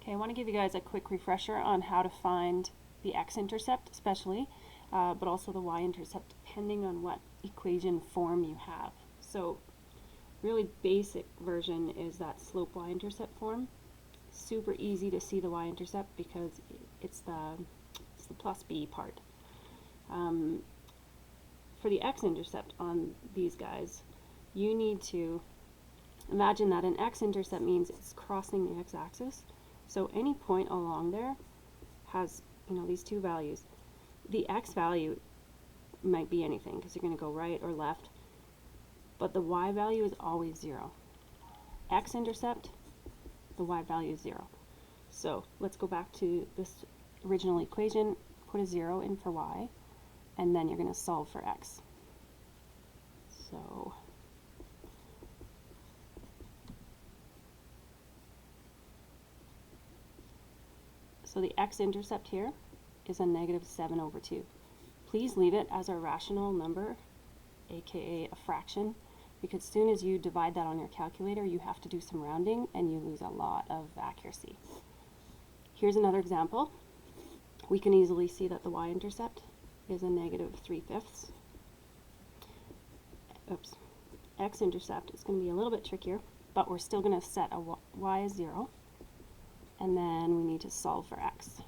Okay, I want to give you guys a quick refresher on how to find the x-intercept especially, but also the y-intercept depending on what equation form you have. So really basic version is that slope y-intercept form. Super easy to see the y-intercept because it's the plus b part. For the x-intercept on these guys, you need to imagine that an x-intercept means it's crossing the x-axis. So any point along there has, these two values. The x value might be anything because you're going to go right or left, but the y value is always 0. X-intercept, the y value is 0. So let's go back to this original equation, put a 0 in for y, and then you're going to solve for x. So the x-intercept here is a -7/2. Please leave it as a rational number, aka a fraction, because as soon as you divide that on your calculator, you have to do some rounding and you lose a lot of accuracy. Here's another example. We can easily see that the y-intercept is a -3/5. Oops. X-intercept is going to be a little bit trickier, but we're still going to set a y as 0. And then we need to solve for x.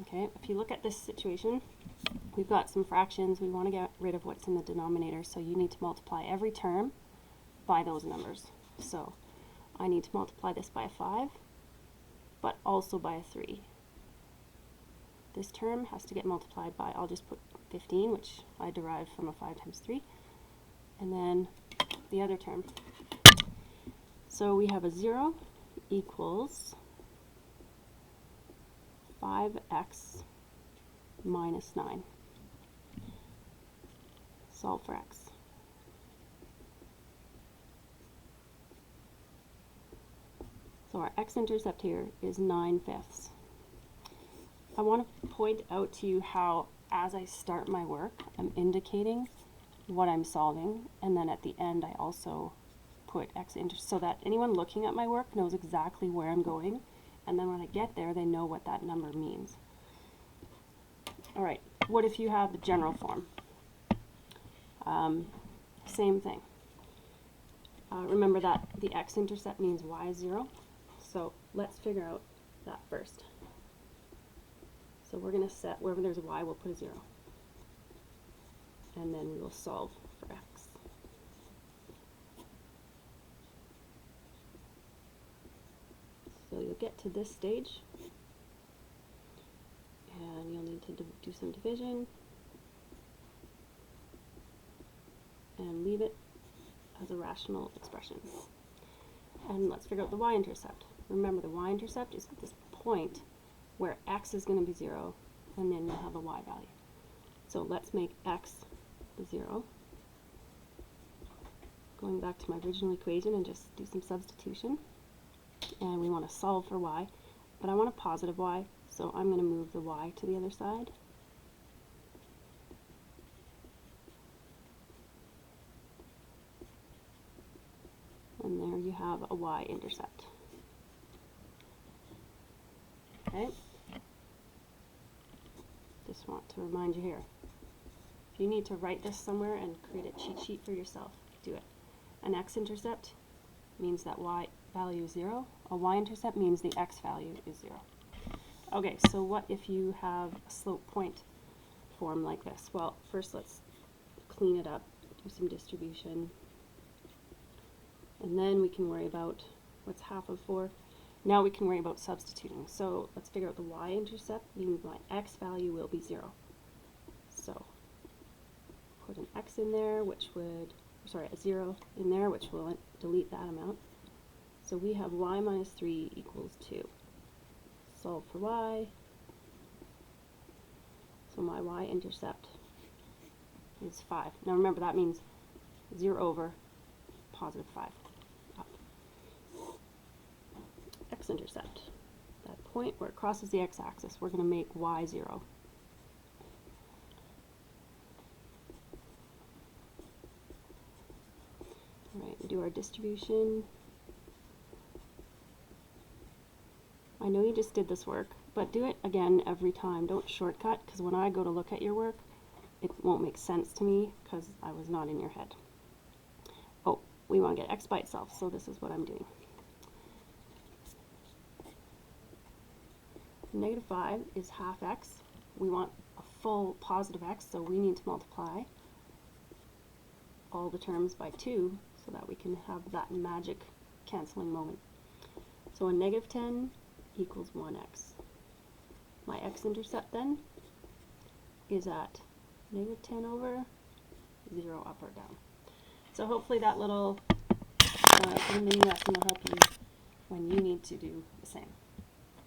Okay, if you look at this situation, we've got some fractions. We want to get rid of what's in the denominator, so you need to multiply every term by those numbers. So I need to multiply this by a 5, but also by a 3. This term has to get multiplied by, I'll just put 15, which I derived from a 5 times 3, and then the other term. So we have a 0 equals 5x minus 9. Solve for x. So our x-intercept here is 9/5. I want to point out to you how, as I start my work, I'm indicating what I'm solving, and then at the end I also put x-intercept so that anyone looking at my work knows exactly where I'm going, and then when I get there they know what that number means. Alright, what if you have the general form? Same thing. Remember that the x-intercept means y is 0, so let's figure out that first. So we're going to set, wherever there's a y, we'll put a 0. And then we will solve for x. So you'll get to this stage, and you'll need to do some division, and leave it as a rational expression. And let's figure out the y-intercept. Remember, the y-intercept is at this point where x is going to be 0, and then you'll have a y value. So let's make x the 0. Going back to my original equation and just do some substitution. And we want to solve for y, but I want a positive y, so I'm going to move the y to the other side. And there you have a y-intercept. Okay. Just want to remind you here, if you need to write this somewhere and create a cheat sheet for yourself, do it. An x-intercept means that y value is 0. A y-intercept means the x value is 0. Okay, so what if you have a slope point form like this? Well, first let's clean it up, do some distribution, and then we can worry about what's half of 4. Now we can worry about substituting. So let's figure out the y-intercept, means my x value will be 0. So put an x in there, which would, sorry, a 0 in there, which will delete that amount. So we have y minus 3 equals 2. Solve for y. So my y-intercept is 5. Now remember, that means 0 over positive 5. Up. X-intercept. That point where it crosses the x-axis, we're going to make y 0. Alright, do our distribution. I know you just did this work, but do it again every time. Don't shortcut, because when I go to look at your work, it won't make sense to me because I was not in your head. Oh, we want to get x by itself, so this is what I'm doing. Negative 5 is half x. We want a full positive x, so we need to multiply all the terms by 2 so that we can have that magic canceling moment. So a negative 10 equals 1x. My x-intercept then is at negative 10 over 0 up or down. So hopefully that little mini lesson will help you when you need to do the same.